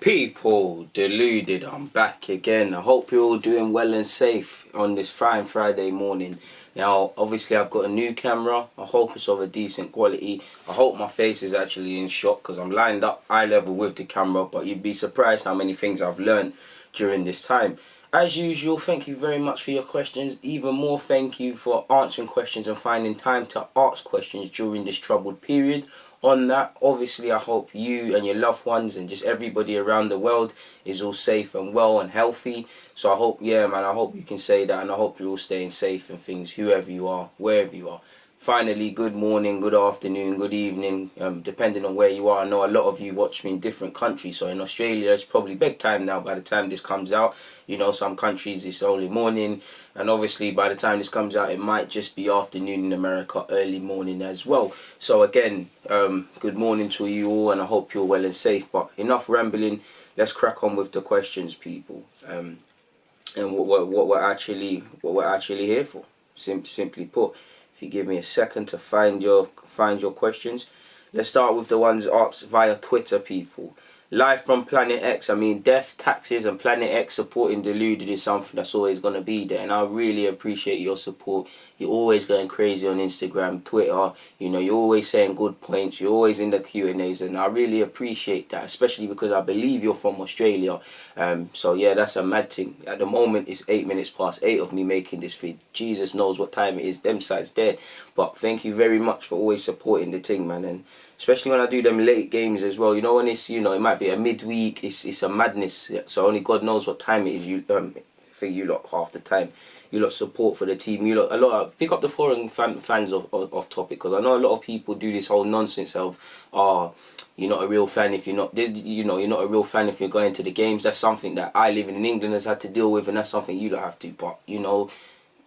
People, Deluded, I'm back again. I hope you're all doing well and safe on this fine Friday morning. Now, obviously I've got a new camera. I hope it's of a decent quality. I hope my face is actually in shot because I'm lined up eye level with the camera, but you'd be surprised how many things I've learned during this time. As usual, thank you very much for your questions. Even more thank you for answering questions and finding time to ask questions during this troubled period. On that, obviously I hope you and your loved ones and just everybody around the world is all safe and well and healthy. So I hope, yeah man, I hope you can say that, and I hope you're all staying safe and things, whoever you are, wherever you are. Finally, good morning, good afternoon, good evening, depending on where you are. I know a lot of you watch me in different countries. So in Australia, it's probably bedtime now by the time this comes out. You know, some countries it's only morning. And obviously, by the time this comes out, it might just be afternoon in America, early morning as well. So again, good morning to you all, and I hope you're well and safe. But enough rambling, let's crack on with the questions, people. And what we're actually here for. Simply put. If you give me a second to find your questions. Let's start with the ones asked via Twitter, people. Live from Planet X. I mean, death, taxes and Planet X supporting Deluded is something that's always going to be there. And I really appreciate your support. You're always going crazy on Instagram, Twitter. You know, you're always saying good points. You're always in the Q&As. And I really appreciate that, especially because I believe you're from Australia. So, yeah, that's a mad thing. At the moment, it's 8 minutes past 8 of me making this feed. Jesus knows what time it is. Them sides there. But thank you very much for always supporting the thing, man. And especially when I do them late games as well. You know, when it's, you know, it might be a midweek. It's a madness. So only God knows what time it is. You for you lot half the time. You lot support for the team. You lot pick up the foreign fans of topic, because I know a lot of people do this whole nonsense of you're not a real fan if you're not, you know, you're not a real fan if you're going to the games. That's something that I living in England has had to deal with, and that's something you don't have to. But you know.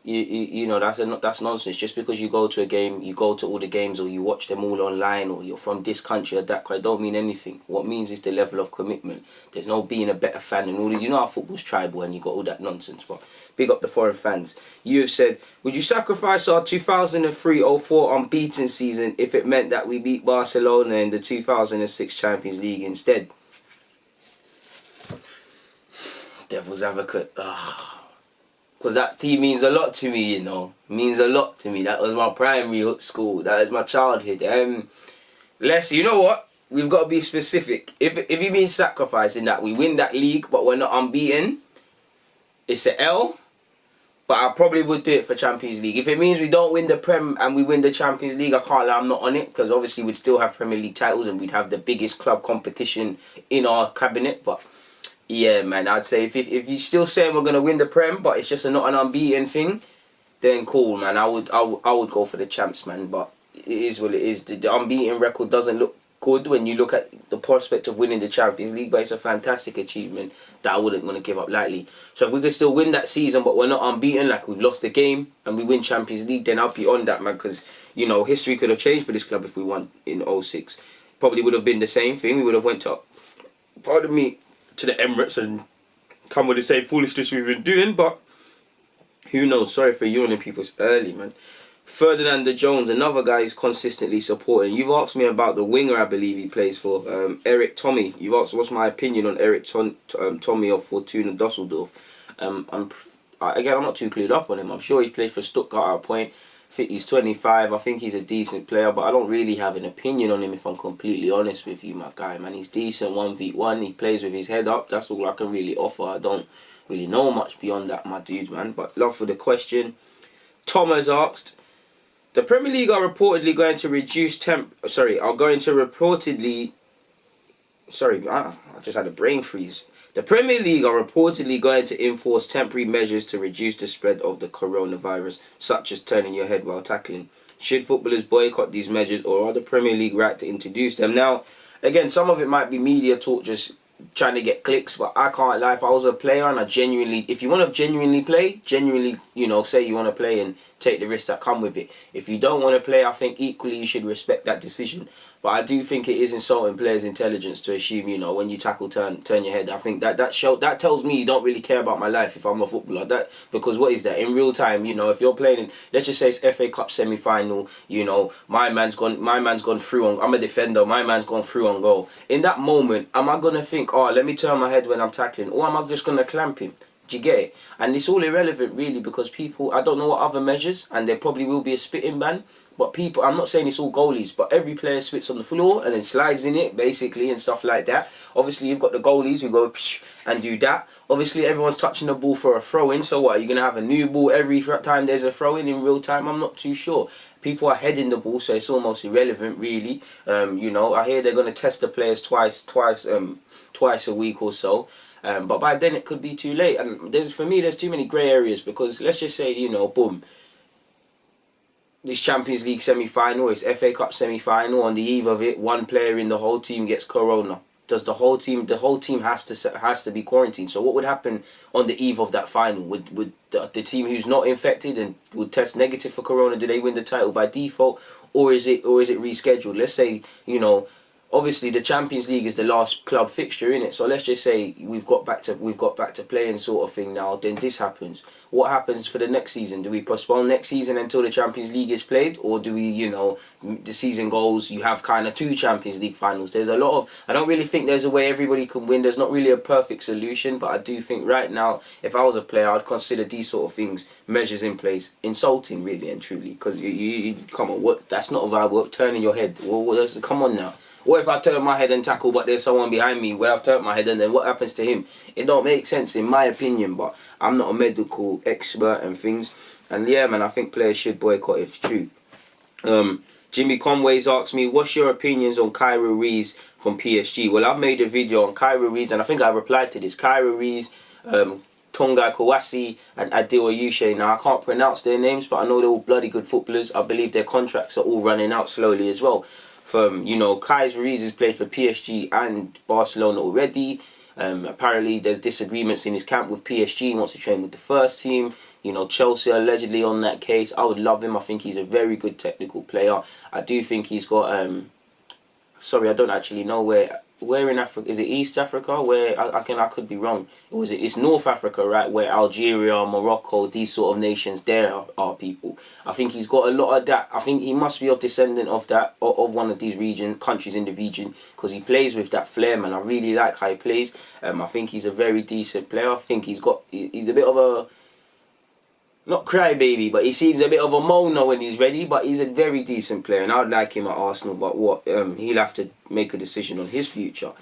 You know, that's nonsense. Just because you go to a game, you go to all the games, or you watch them all online, or you're from this country or that country, don't mean anything. What means is the level of commitment. There's no being a better fan and all this. You know how football's tribal and you got all that nonsense. But big up the foreign fans. You have said, would you sacrifice our 2003-04 unbeaten season if it meant that we beat Barcelona in the 2006 Champions League instead? Devil's advocate. Because that team means a lot to me, you know. It means a lot to me. That was my primary school. That was my childhood. You know what? We've got to be specific. If you mean sacrificing that we win that league, but we're not unbeaten, it's an L. But I probably would do it for Champions League. If it means we don't win the Prem and we win the Champions League, I can't lie, I'm not on it. Because obviously we'd still have Premier League titles and we'd have the biggest club competition in our cabinet. But yeah, man, I'd say if you're still saying we're gonna win the Prem, but it's just not an unbeaten thing, then cool, man. I would go for the champs, man. But it is what it is. The unbeaten record doesn't look good when you look at the prospect of winning the Champions League, but it's a fantastic achievement that I wouldn't want to give up lightly. So if we could still win that season, but we're not unbeaten, like we've lost the game, and we win Champions League, then I'll be on that, man. Because you know, history could have changed for this club if we won in 06. Probably would have been the same thing. We would have went up, pardon me, to the Emirates and come with the same foolishness we've been doing, but who knows? Sorry for yawning, people. It's early, man. Ferdinand de Jones, another guy who's consistently supporting. You've asked me about the winger I believe he plays for, Eric Tomi. You've asked what's my opinion on Eric Tomi of Fortuna Dusseldorf. Again, I'm not too clued up on him. I'm sure he's played for Stuttgart at a point. He's 25. I think he's a decent player, but I don't really have an opinion on him if I'm completely honest with you, my guy, man. He's decent 1v1. He plays with his head up. That's all I can really offer. I don't really know much beyond that, my dude, man. But love for the question. Tom has asked, the Premier League are reportedly going to reduce I just had a brain freeze. The Premier League are reportedly going to enforce temporary measures to reduce the spread of the coronavirus, such as turning your head while tackling. Should footballers boycott these measures, or are the Premier League right to introduce them? Now, again, some of it might be media talk, just trying to get clicks, but I can't lie. If I was a player and if you want to genuinely play, you know, say you want to play and take the risks that come with it. If you don't want to play, I think equally you should respect that decision. But I do think it is insulting players' intelligence to assume, you know, when you tackle, turn your head. I think that tells me you don't really care about my life if I'm a footballer. Because what is that in real time? You know, if you're playing in, let's just say it's FA Cup semi-final. You know, my man's gone through on. I'm a defender. My man's gone through on goal. In that moment, am I gonna think, oh, let me turn my head when I'm tackling, or am I just gonna clamp him? Do you get it? And it's all irrelevant really, because people, I don't know what other measures, and there probably will be a spitting ban. But people, I'm not saying it's all goalies, but every player spits on the floor and then slides in it, basically, and stuff like that. Obviously, you've got the goalies who go and do that. Obviously, everyone's touching the ball for a throw-in. So what, are you going to have a new ball every time there's a throw-in in real time? I'm not too sure. People are heading the ball, so it's almost irrelevant, really. You know, I hear they're going to test the players twice a week or so. But by then, it could be too late. And for me, there's too many grey areas, because let's just say, you know, boom, this Champions League semi-final, it's FA Cup semi-final. On the eve of it, one player in the whole team gets corona. Does the whole team has to be quarantined? So what would happen on the eve of that final? Would the team who's not infected and would test negative for corona, do they win the title by default, or is it rescheduled? Let's say, you know, obviously the Champions League is the last club fixture, in it. So let's just say we've got back to playing, sort of thing now. Then this happens. What happens for the next season? Do we postpone next season until the Champions League is played, or do we, you know, the season goes, you have kind of 2 Champions League finals? There's a lot of, I don't really think there's a way everybody can win. There's not really a perfect solution, but I do think right now, if I was a player, I'd consider these sort of things, measures in place, insulting, really and truly. Because you come on, what? That's not a vibe. Turning your head. Well, come on now. What if I turn my head and tackle, but there's someone behind me where I've turned my head, and then what happens to him? It don't make sense, in my opinion, but I'm not a medical expert and things. And yeah, man, I think players should boycott if it's true. Jimmy Conway's asked me, what's your opinions on Kyle Reese from PSG? Well, I've made a video on Kyle Reese, and I think I replied to this. Kyle Reese, Tonga Kawasi, and Adil Ayushe. Now, I can't pronounce their names, but I know they're all bloody good footballers. I believe their contracts are all running out slowly as well. You know, Kyle Reese has played for PSG and Barcelona already. Apparently, there's disagreements in his camp with PSG. He wants to train with the first team. You know, Chelsea are allegedly on that case. I would love him. I think he's a very good technical player. I do think he's got... sorry, I don't actually know where in Africa. Is it East Africa? Where I could be wrong. Or is it? It's North Africa, right? Where Algeria, Morocco, these sort of nations, there are people. I think he's got a lot of that. I think he must be of descendant of that, of one of these countries in the region, because he plays with that flair, man. I really like how he plays. I think he's a very decent player. I think he's a bit of a, not crybaby, but he seems a bit of a moaner when he's ready, but he's a very decent player, and I'd like him at Arsenal, but he'll have to make a decision on his future.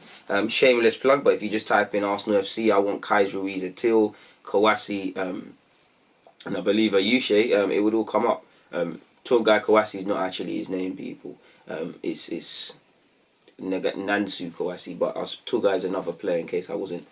Shameless plug, but if you just type in Arsenal FC, I want Kaiser Ruiz, Atil, Kawasi, and I believe Ayushe, it would all come up. Tall guy Kawasi is not actually his name, people. It's Nansu Kawasi, but Tall guy is another player, in case I wasn't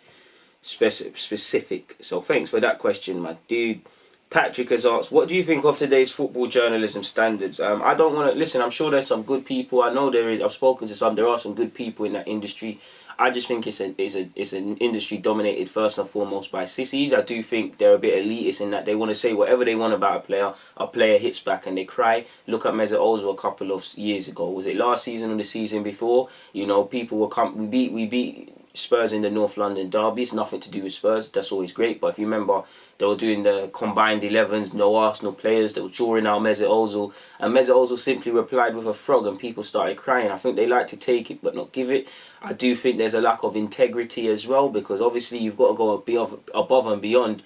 specific. So thanks for that question, my dude. Patrick has asked, what do you think of today's football journalism standards? I don't want to... Listen, I'm sure there's some good people. I know there is. I've spoken to some. There are some good people in that industry. I just think it's an industry dominated first and foremost by sissies. I do think they're a bit elitist in that they want to say whatever they want about a player hits back and they cry. Look at Mesut Ozil a couple of years ago. Was it last season or the season before? You know, people were... We beat Spurs in the North London derby. It's nothing to do with Spurs. That's always great. But if you remember, they were doing the combined 11s, no Arsenal players. They were drawing out Mesut Ozil. And Mesut Ozil simply replied with a frog and people started crying. I think they like to take it but not give it. I do think there's a lack of integrity as well, because obviously you've got to go above and beyond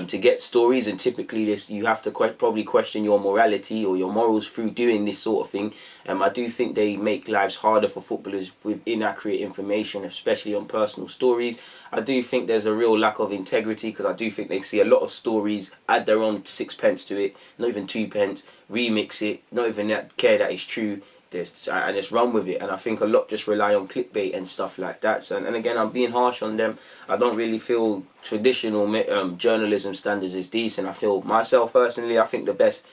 to get stories, and typically you have to probably question your morality or your morals through doing this sort of thing. I do think they make lives harder for footballers with inaccurate information, especially on personal stories. I do think there's a real lack of integrity, because I do think they see a lot of stories, add their own 6p to it, not even 2p, remix it, not even care that it's true, and just run with it. And I think a lot just rely on clickbait and stuff like that. So, and again, I'm being harsh on them. I don't really feel traditional journalism standards is decent. I feel, myself personally, I think the best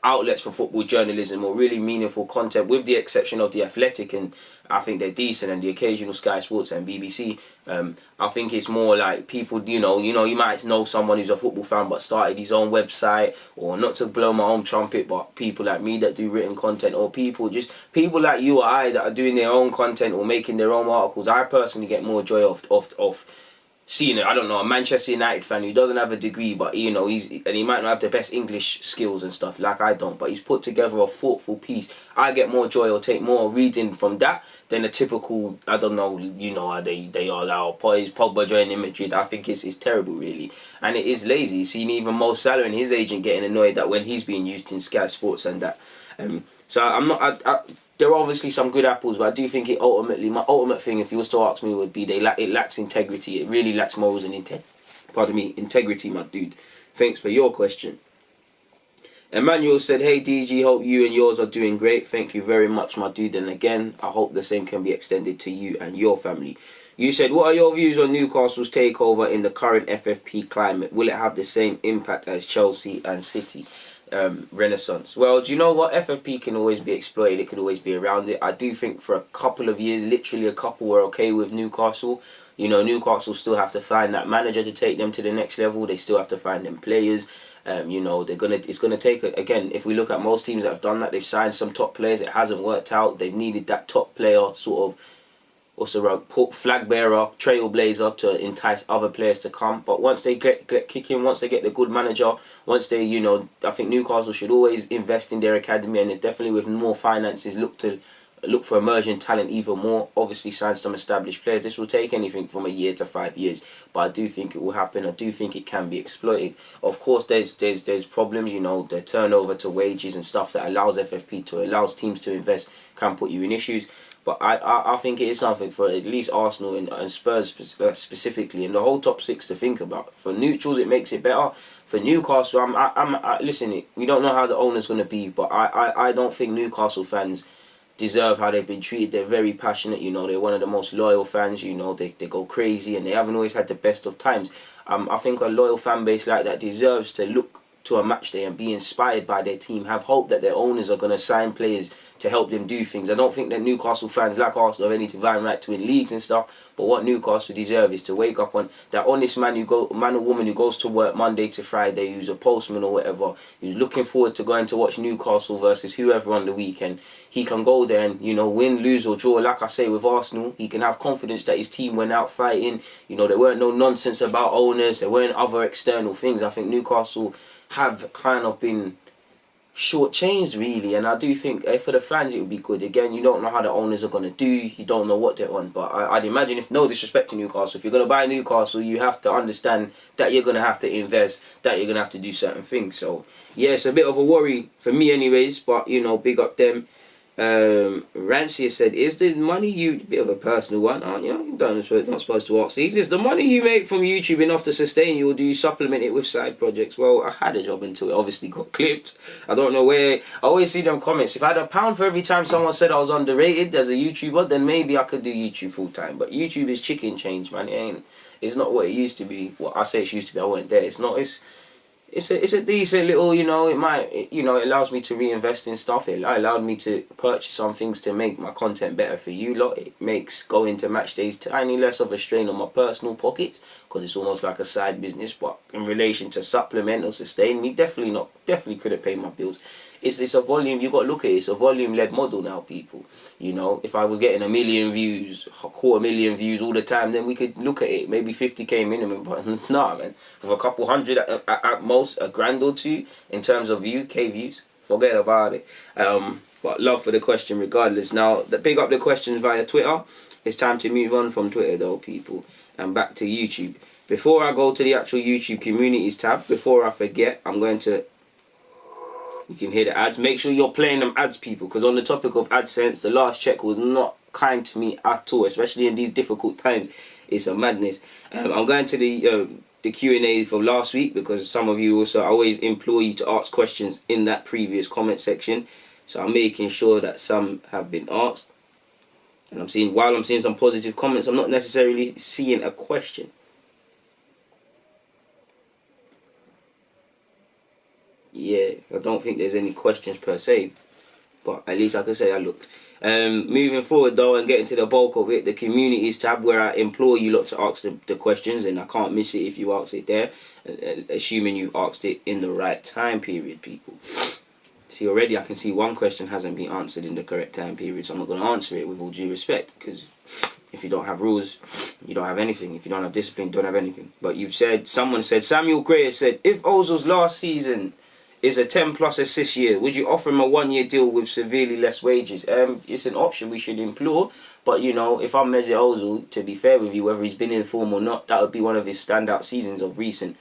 outlets for football journalism or really meaningful content, with the exception of The Athletic, and I think they're decent, and the occasional Sky Sports and BBC. I think it's more like people, you might know someone who's a football fan but started his own website, or not to blow my own trumpet, but people like me that do written content, or people like you or I that are doing their own content or making their own articles. I personally get more joy of seeing it. I don't know, a Manchester United fan who doesn't have a degree, but he might not have the best English skills and stuff like I don't, but he's put together a thoughtful piece. I get more joy or take more reading from that than a typical, I don't know, how they are now. Pogba joining Madrid. I think it's terrible, really, and it is lazy. You've seen even Mo Salah and his agent getting annoyed that when he's being used in Sky Sports and that. So I'm not. There are obviously some good apples, but I do think my ultimate thing, if you was to ask me, would be it lacks integrity. It really lacks morals and integrity, my dude. Thanks for your question. Emmanuel said, "Hey DG, hope you and yours are doing great. Thank you very much, my dude. And again, I hope the same can be extended to you and your family." You said, "What are your views on Newcastle's takeover in the current FFP climate? Will it have the same impact as Chelsea and City?" Renaissance. Well, do you know what? FFP can always be exploited. It could always be around it. I do think for a couple of years, literally a couple, we're okay with Newcastle. Newcastle still have to find that manager to take them to the next level. They still have to find them players. It's gonna take again. If we look at most teams that have done that, they've signed some top players. It hasn't worked out. They've needed that top player, sort of, what's the word, flag bearer, trailblazer, to entice other players to come. But once they get kicking, once they get the good manager, once they, I think Newcastle should always invest in their academy, and definitely with more finances look for emerging talent even more. Obviously sign some established players. This will take anything from a year to 5 years, but I do think it will happen. I do think it can be exploited. Of course, there's problems. The turnover to wages and stuff that allows teams to invest can put you in issues. But I think it is something for at least Arsenal and Spurs specifically, and the whole top six to think about. For neutrals, it makes it better. For Newcastle, listen, we don't know how the owner's going to be, but I don't think Newcastle fans deserve how they've been treated. They're very passionate, they're one of the most loyal fans, they go crazy, and they haven't always had the best of times. I think a loyal fan base like that deserves to look to a match day and be inspired by their team, have hope that their owners are going to sign players to help them do things. I don't think that Newcastle fans, like Arsenal, have any divine right to win leagues and stuff, but what Newcastle deserve is to wake up on that honest man or woman who goes to work Monday to Friday, who's a postman or whatever, who's looking forward to going to watch Newcastle versus whoever on the weekend. He can go there and, win, lose or draw. Like I say with Arsenal, he can have confidence that his team went out fighting. There weren't no nonsense about owners. There weren't other external things. I think Newcastle have kind of been shortchanged, really, and I do think for the fans it would be good. Again, you don't know how the owners are going to do, you don't know what they're on, but I'd imagine, if no disrespect to Newcastle, if you're going to buy Newcastle, you have to understand that you're going to have to invest, that you're going to have to do certain things. So yeah, it's a bit of a worry for me anyways, but big up them. Rancia said, "Is the money bit of a personal one, aren't you? You're not supposed to ask these. Is the money you make from YouTube enough to sustain you, or do you supplement it with side projects?" Well, I had a job until it obviously got clipped. I don't know where. I always see them comments. If I had £1 for every time someone said I was underrated as a YouTuber, then maybe I could do YouTube full time. But YouTube is chicken change, man. It's not what it used to be. What I say it used to be, I weren't there. It's not. It's a decent little, it allows me to reinvest in stuff. It allowed me to purchase some things to make my content better for you lot. It makes going to match days tiny less of a strain on my personal pockets, because it's almost like a side business. But in relation to supplement or sustain me, definitely could have paid my bills. It's a volume, you got to look at it, it's a volume-led model now, people. If I was getting 1 million views, 250,000 views all the time, then we could look at it, maybe 50k minimum, but nah, man. With a couple hundred, at most, a grand or two, in terms of views, forget about it. But love for the question regardless. Now, big up the questions via Twitter. It's time to move on from Twitter though, people, and back to YouTube. Before I go to the actual YouTube communities tab, before I forget, I'm going to... You can hear the ads. Make sure you're playing them ads, people, because on the topic of AdSense, the last check was not kind to me at all, especially in these difficult times. It's a madness. I'm going to the Q&A from last week, because some of you also, I always implore you to ask questions in that previous comment section. So I'm making sure that some have been asked. And while I'm seeing some positive comments, I'm not necessarily seeing a question. Yeah, I don't think there's any questions per se, but at least I can say I looked. Moving forward though and getting to the bulk of it, the communities tab where I implore you lot to ask the questions, and I can't miss it if you ask it there, assuming you asked it in the right time period, people. See, already I can see one question hasn't been answered in the correct time period, so I'm not going to answer it with all due respect, because if you don't have rules, you don't have anything. If you don't have discipline, you don't have anything. But you've said, someone said, Samuel Gray said, if Ozil's last season is a 10 plus assist year, would you offer him a 1 year deal with severely less wages? It's an option we should implore. But, you know, if I'm Mesut Ozil, to be fair with you, whether he's been in form or not, that would be one of his standout seasons of recent.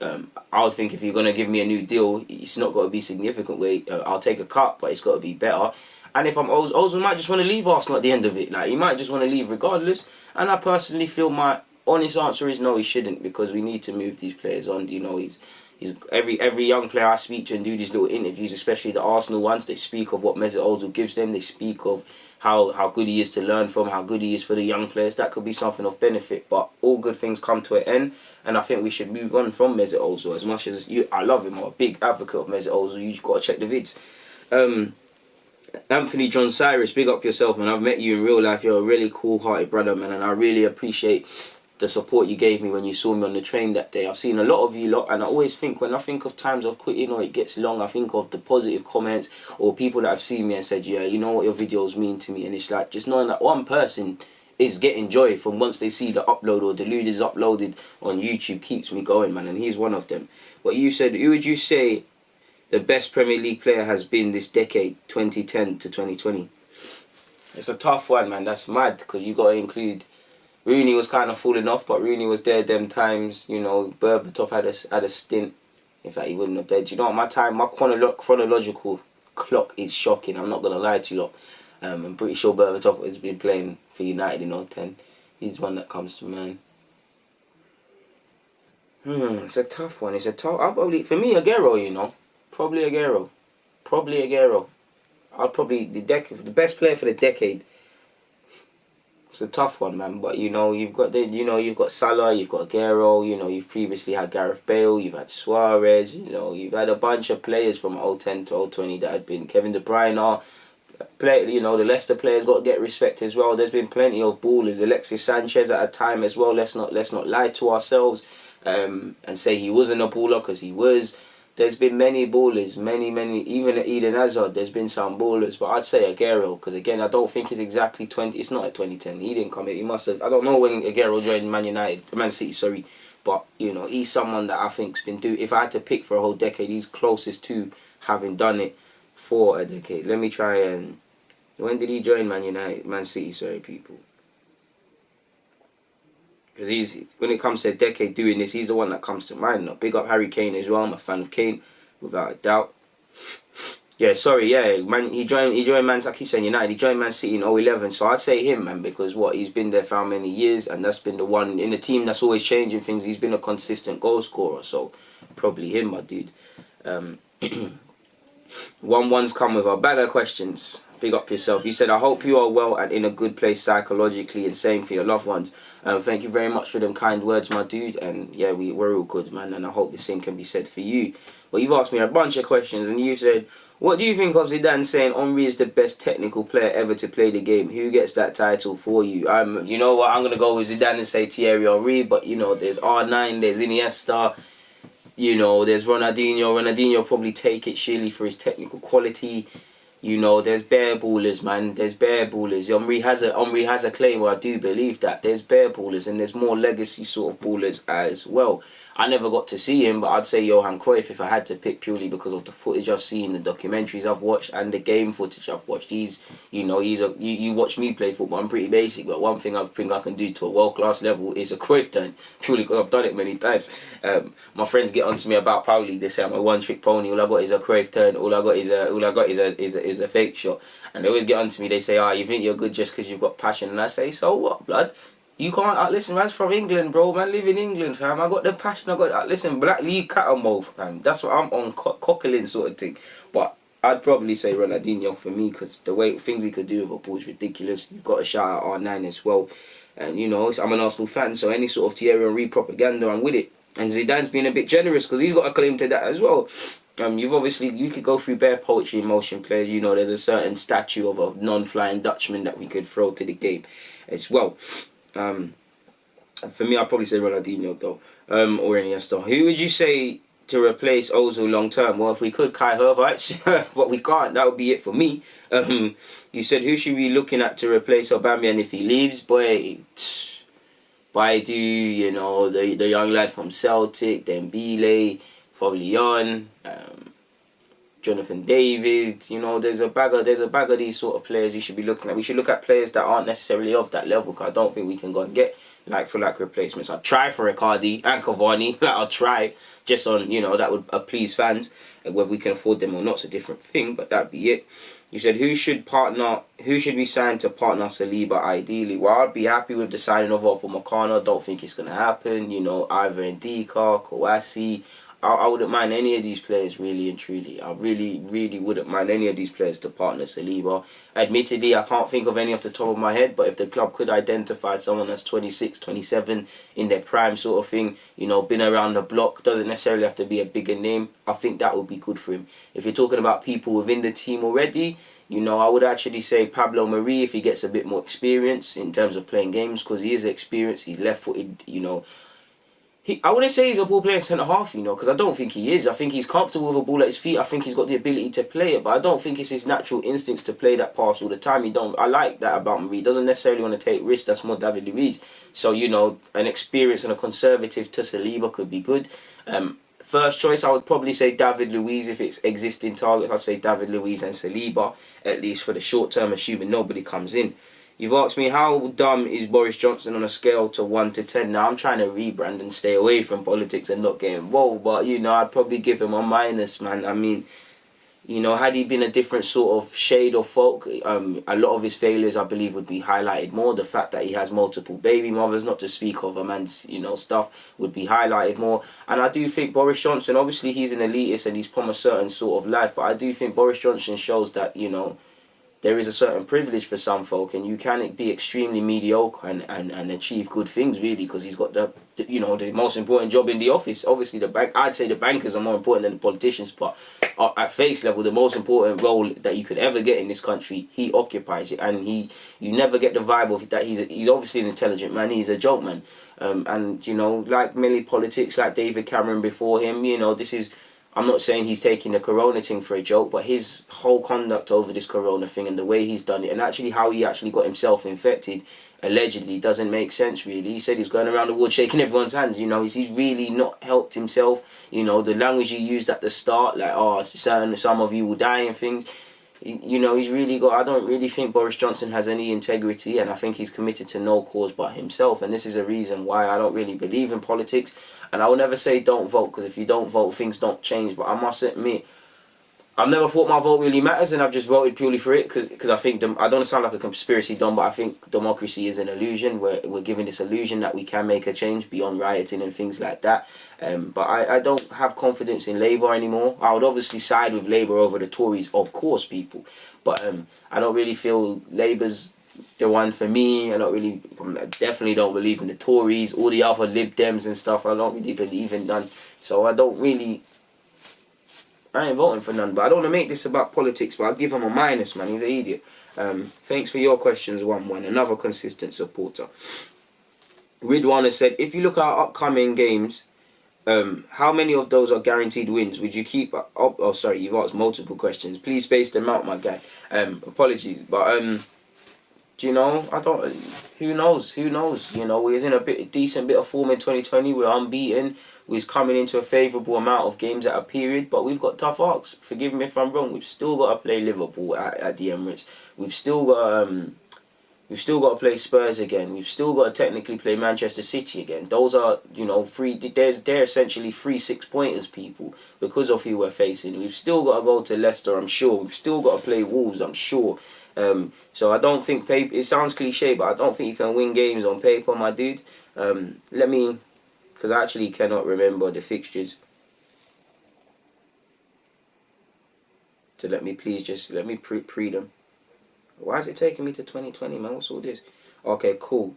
I would think if you're going to give me a new deal, it's not got to be significant weight. I'll take a cut, but it's got to be better. And if I'm Ozil might just want to leave Arsenal at the end of it. Like, he might just want to leave regardless. And I personally feel my honest answer is no, he shouldn't, because we need to move these players on. You know, he's every young player I speak to and do these little interviews, especially the Arsenal ones, they speak of what Mesut Ozil gives them. They speak of how good he is to learn from, how good he is for the young players. That could be something of benefit, but all good things come to an end, and I think we should move on from Mesut Ozil. As much as I love him, I'm a big advocate of Mesut Ozil. You just got to check the vids. Anthony John Cyrus, big up yourself, man. I've met you in real life. You're a really cool-hearted brother, man, and I really appreciate the support you gave me when you saw me on the train that day. I've seen a lot of you lot, and I always think, when I think of times of quitting or it gets long, I think of the positive comments or people that have seen me and said, yeah, you know what your videos mean to me. And it's like, just knowing that one person is getting joy from once they see the upload or Deluded is uploaded on YouTube keeps me going, man, and he's one of them. But you said, who would you say the best Premier League player has been this decade, 2010 to 2020? It's a tough one, man. That's mad, because you got to include... Rooney was kind of falling off, but Rooney was there them times. You know, Berbatov had a stint. In fact, he wouldn't have died. You know, my chronological clock is shocking. I'm not going to lie to you lot. I'm pretty sure Berbatov has been playing for United in 010. He's one that comes to mind. It's a tough one. It's a tough... for me, Aguero, you know. Probably Aguero. I'll probably... the best player for the decade. It's a tough one, man, but you know, you've got Salah, you've got Aguero, you know, you've previously had Gareth Bale, you've had Suarez, you know, you've had a bunch of players from 010 to 020 that had been Kevin De Bruyne, you know, the Leicester players got to get respect as well. There's been plenty of ballers. Alexis Sanchez at a time as well. Let's not lie to ourselves and say he wasn't a baller, because he was. There's been many ballers, many, even at Eden Hazard, there's been some ballers, but I'd say Aguero, because again, I don't think it's exactly 20, it's not at 2010, he didn't come in, he must have, I don't know when Aguero joined Man City, sorry, but, you know, he's someone that I think's been if I had to pick for a whole decade, he's closest to having done it for a decade. Let me try and, when did he join Man City, sorry, people? Because when it comes to a decade doing this, he's the one that comes to mind. Big up Harry Kane as well. I'm a fan of Kane, without a doubt. Yeah, sorry, yeah, man. He joined Man. I keep saying United. He joined Man City in 2011. So I'd say him, man, because he's been there for how many years, and that's been the one in the team that's always changing things. He's been a consistent goal scorer, so probably him, my dude. 1-1's come with a bag of questions. Big up yourself. You said, I hope you are well and in a good place psychologically, and same for your loved ones. Thank you very much for them kind words, my dude. And yeah, we're all good, man. And I hope the same can be said for you. Well, you've asked me a bunch of questions, and you said, what do you think of Zidane saying Henry is the best technical player ever to play the game? Who gets that title for you? You know what? I'm going to go with Zidane and say Thierry Henry. But, you know, there's R9, there's Iniesta. You know, there's Ronaldinho. Ronaldinho probably take it surely for his technical quality. You know, there's bare ballers, man. There's bare ballers. Henry has a claim, or I do believe that. There's bare ballers, and there's more legacy sort of ballers as well. I never got to see him, but I'd say Johan Cruyff if I had to pick, purely because of the footage I've seen, the documentaries I've watched, and the game footage I've watched. You watch me play football, I'm pretty basic, but one thing I think I can do to a world-class level is a Cruyff turn, purely because I've done it many times. My friends get onto me about Pauli. They say I'm a one-trick pony. All I got is a Cruyff turn. All I got is a fake shot. And they always get onto me. They say, you think you're good just because you've got passion. And I say, so what, blood? You can't, listen, man's from England, bro, man, live in England, fam. I got the passion, listen, Black League cattle mode, fam. That's what I'm on, cockling sort of thing. But I'd probably say Ronaldinho for me, because the way things he could do with a ball is ridiculous. You've got to shout out R9 as well. And, you know, I'm an Arsenal fan, so any sort of Thierry Henry propaganda, I'm with it. And Zidane's been a bit generous, because he's got a claim to that as well. You've obviously, you could go through bare poetry in motion players. You know, there's a certain statue of a non-flying Dutchman that we could throw to the game as well. For me, I'd probably say Ronaldinho though, or Iniesta. Who would you say to replace Ozil long term? Well, if we could, Kai Havertz, but we can't. That would be it for me. You said who should we be looking at to replace Aubameyang if he leaves? Boy, Baidu, you know, the young lad from Celtic, Dembele, Fabulon, Jonathan David. You know, there's a bag of these sort of players you should be looking at. We should look at players that aren't necessarily of that level, because I don't think we can go and get like for like replacements. I'd try for Icardi and Cavani. Like, I'll try just on, you know, that would please fans. And whether we can afford them or not's a different thing, but that'd be it. You said who should we sign to partner Saliba ideally? Well, I'd be happy with the signing of Upamecano. Don't think it's gonna happen. You know, either Ndika, Kouassi. I wouldn't mind any of these players, really and truly. I really, really wouldn't mind any of these players to partner Saliba. Admittedly, I can't think of any off the top of my head, but if the club could identify someone that's 26, 27, in their prime sort of thing, you know, been around the block, doesn't necessarily have to be a bigger name, I think that would be good for him. If you're talking about people within the team already, you know, I would actually say Pablo Mari if he gets a bit more experience in terms of playing games, because he is experienced, he's left-footed, you know. I wouldn't say he's a ball player centre-half, you know, because I don't think he is. I think he's comfortable with a ball at his feet. I think he's got the ability to play it, but I don't think it's his natural instincts to play that pass all the time. I like that about him. He doesn't necessarily want to take risks. That's more David Luiz. So, you know, an experience and a conservative to Saliba could be good. First choice, I would probably say David Luiz. If it's existing targets, I'd say David Luiz and Saliba, at least for the short term, assuming nobody comes in. You've asked me how dumb is Boris Johnson on a scale to 1 to 10. Now, I'm trying to rebrand and stay away from politics and not get involved, but, you know, I'd probably give him a minus, man. I mean, you know, had he been a different sort of shade of folk, a lot of his failures, I believe, would be highlighted more. The fact that he has multiple baby mothers, not to speak of a man's, you know, stuff, would be highlighted more. And I do think Boris Johnson, obviously he's an elitist and he's from a certain sort of life, but I do think Boris Johnson shows that, you know, there is a certain privilege for some folk, and you can be extremely mediocre and achieve good things, really, because he's got the most important job in the office. Obviously, the bank. I'd say the bankers are more important than the politicians, but at face level, the most important role that you could ever get in this country, he occupies it, and you never get the vibe of that. He's obviously an intelligent man. He's a joke man, and you know, like many politics, like David Cameron before him, you know, this is. I'm not saying he's taking the corona thing for a joke, but his whole conduct over this corona thing and the way he's done it, and actually how he actually got himself infected, allegedly, doesn't make sense, really. He said he's going around the world shaking everyone's hands, you know. He's really not helped himself. You know, the language he used at the start, like, oh, some of you will die and things. You know, he's really got... I don't really think Boris Johnson has any integrity, and I think he's committed to no cause but himself, and this is a reason why I don't really believe in politics. And I will never say don't vote, because if you don't vote, things don't change. But I must admit, I've never thought my vote really matters, and I've just voted purely for it because I think... I don't sound like a conspiracy dumb, but I think democracy is an illusion. We're given this illusion that we can make a change beyond rioting and things like that. But I don't have confidence in Labour anymore. I would obviously side with Labour over the Tories, of course, people. But I don't really feel Labour's the one for me. I definitely don't believe in the Tories, all the other Lib Dems and stuff. I don't really believe in none. So I ain't voting for none. But I don't want to make this about politics, but I'll give him a minus, man. He's an idiot. Thanks for your questions, 1-1. Another consistent supporter. Ridwan has said, if you look at our upcoming games, how many of those are guaranteed wins? Would you keep up? Oh, sorry, you've asked multiple questions. Please space them out, my guy. Apologies, but do you know? I don't. Who knows? Who knows? You know, we was in a decent bit of form in 2020. We're unbeaten. We was coming into a favourable amount of games at a period, but we've got tough arcs. Forgive me if I'm wrong. We've still got to play Liverpool at the Emirates. We've still got to play Spurs again. We've still got to technically play Manchester City again. Those are, you know, they're essentially 3 6-pointers, people, because of who we're facing. We've still got to go to Leicester, I'm sure. We've still got to play Wolves, I'm sure. So I don't think it sounds cliche, but I don't think you can win games on paper, my dude. Because I actually cannot remember the fixtures. So let me pre them. Why is it taking me to 2020, man? What's all this? Okay, cool.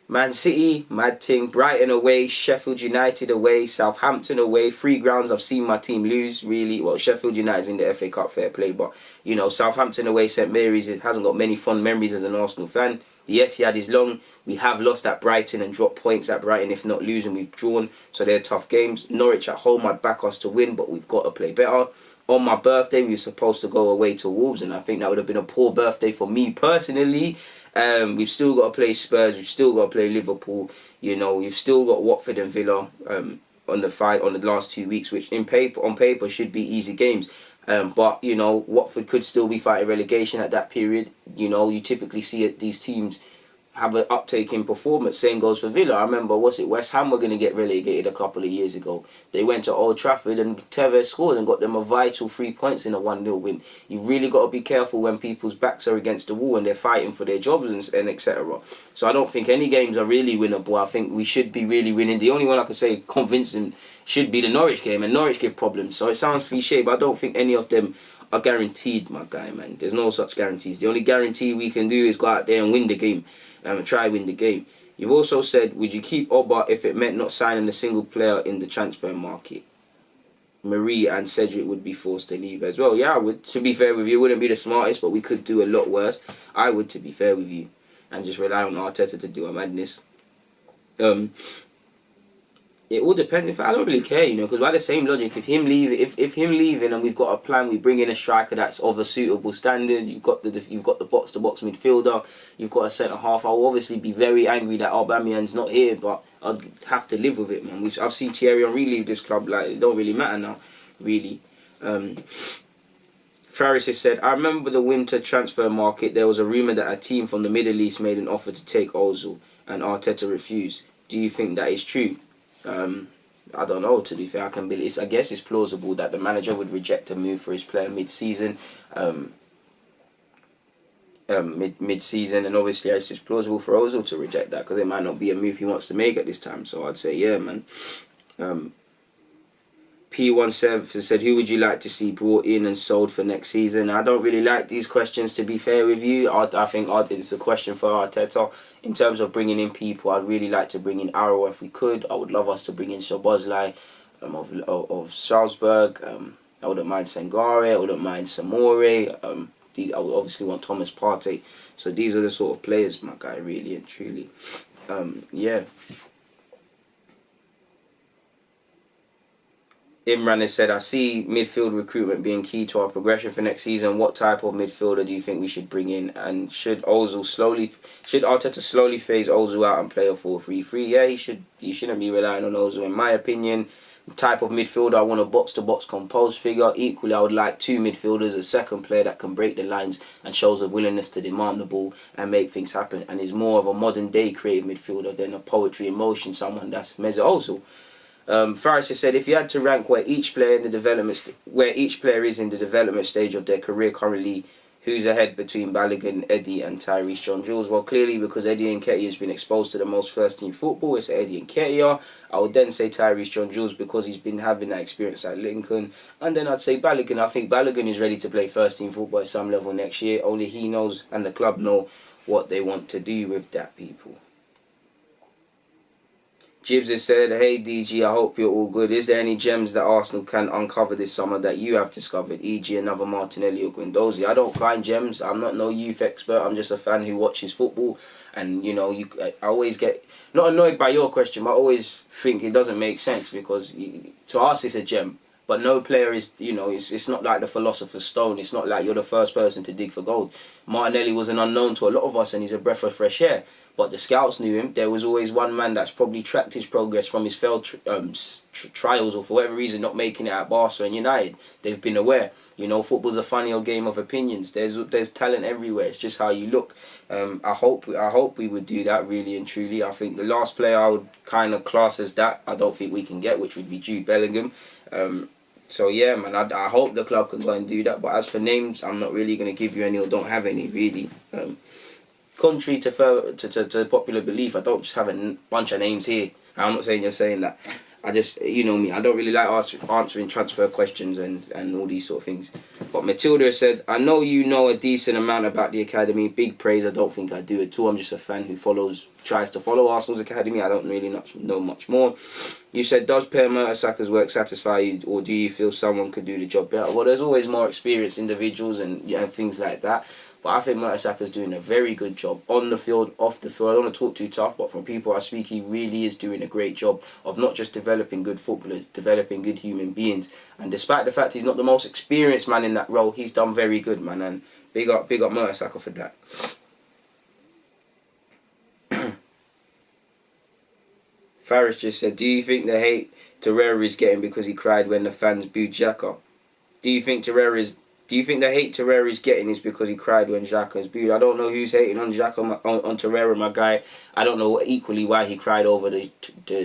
Man City, mad thing. Brighton away, Sheffield United away, Southampton away. 3 grounds I've seen my team lose, really. Well, Sheffield United's in the FA Cup, fair play. But, you know, Southampton away, St Mary's, it hasn't got many fond memories as an Arsenal fan. The Etihad is long. We have lost at Brighton and dropped points at Brighton. If not losing, we've drawn. So they're tough games. Norwich at home, I'd back us to win, but we've got to play better. On my birthday, we were supposed to go away to Wolves, and I think that would have been a poor birthday for me personally. We've still got to play Spurs. We've still got to play Liverpool. You know, we've still got Watford and Villa on the last 2 weeks, which on paper should be easy games. But you know, Watford could still be fighting relegation at that period. You know, you typically see these teams have an uptake in performance. Same goes for Villa. I remember, West Ham were going to get relegated a couple of years ago. They went to Old Trafford and Tevez scored and got them a vital 3 points in a 1-0 win. You've really got to be careful when people's backs are against the wall and they're fighting for their jobs and etc. So I don't think any games are really winnable. I think we should be really winning. The only one I could say convincing should be the Norwich game, and Norwich give problems. So it sounds cliche, but I don't think any of them are guaranteed, my guy, man. There's no such guarantees. The only guarantee we can do is go out there and win the game. And try win the game. You've also said, would you keep Oba if it meant not signing a single player in the transfer market? Marie and Cedric would be forced to leave as well. Yeah, I would. To be fair with you, wouldn't be the smartest, but we could do a lot worse. I would, to be fair with you, and just rely on Arteta to do a madness. It all depends. I don't really care, you know, because by the same logic, if him leaving and we've got a plan, we bring in a striker that's of a suitable standard. You've got the box-to-box midfielder. You've got a centre half. I'll obviously be very angry that Aubameyang's not here, but I'd have to live with it, man. I've seen Thierry Henry leave this club. Like, it don't really matter now, really. Faris has said, I remember the winter transfer market. There was a rumour that a team from the Middle East made an offer to take Ozil, and Arteta refused. Do you think that is true? I don't know, to be fair. I guess it's plausible that the manager would reject a move for his player mid-season. Mid-season, and obviously it's just plausible for Ozil to reject that because it might not be a move he wants to make at this time. So I'd say, yeah, man. P17 said, who would you like to see brought in and sold for next season? I don't really like these questions, to be fair with you. I think it's a question for Arteta. In terms of bringing in people, I'd really like to bring in Arrow if we could. I would love us to bring in Szoboszlai of Salzburg. I wouldn't mind Sangare. I wouldn't mind Samore. I would obviously want Thomas Partey. So these are the sort of players, my guy, really and truly. Yeah. Imran has said, I see midfield recruitment being key to our progression for next season. What type of midfielder do you think we should bring in? And should Arteta slowly phase Ozil out and play a 4-3-3? Yeah, he shouldn't be relying on Ozil, in my opinion. The type of midfielder, I want a box-to-box composed figure. Equally, I would like 2 midfielders, a second player that can break the lines and shows a willingness to demand the ball and make things happen, and is more of a modern-day creative midfielder than a poetry in motion, someone that's Mesut Ozil. Faris has said, if you had to rank where each player is in the development stage of their career currently, who's ahead between Balogun, Eddie and Tyrese John-Jules? Well, clearly, because Eddie Nketiah has been exposed to the most first-team football, it's Eddie Nketiah. I would then say Tyrese John-Jules because he's been having that experience at Lincoln. And then I'd say Balogun. I think Balogun is ready to play first-team football at some level next year. Only he knows and the club know what they want to do with that, people. Gibbs has said, hey DG, I hope you're all good. Is there any gems that Arsenal can uncover this summer that you have discovered, e.g. another Martinelli or Guendouzi? I don't find gems. I'm not no youth expert. I'm just a fan who watches football. And, you know, I always get, not annoyed by your question, but I always think it doesn't make sense because to us it's a gem. But no player is, you know, it's not like the Philosopher's Stone. It's not like you're the first person to dig for gold. Martinelli was an unknown to a lot of us and he's a breath of fresh air. But the scouts knew him. There was always one man that's probably tracked his progress from his failed trials or for whatever reason not making it at Barca and United. They've been aware. You know, football's a funny old game of opinions. There's talent everywhere. It's just how you look. I hope we would do that really and truly. I think the last player I would kind of class as that, I don't think we can get, which would be Jude Bellingham. So yeah, man, I hope the club can go and do that. But as for names, I'm not really going to give you any or don't have any really. Contrary to popular belief, I don't just have a bunch of names here. I'm not saying you're saying that. I just, you know me, I don't really like answering transfer questions and all these sort of things. But Matilda said, I know you know a decent amount about the academy. Big praise. I don't think I do at all. I'm just a fan who tries to follow Arsenal's academy. I don't really know much more. You said, does Per Mertesacker's work satisfy you, or do you feel someone could do the job better? Well, there's always more experienced individuals and things like that. But I think Mertesacker's doing a very good job on the field, off the field. I don't want to talk too tough, but from people I speak, he really is doing a great job of not just developing good footballers, developing good human beings. And despite the fact he's not the most experienced man in that role, he's done very good, man. And big up Mertesacker for that. Faris just said, do you think the hate Torreira is getting because he cried when the fans booed Xhaka? Do you think the hate Torreira is getting is because he cried when Xhaka was booed? I don't know who's hating on Xhaka, on Torreira, my guy. I don't know equally why he cried over the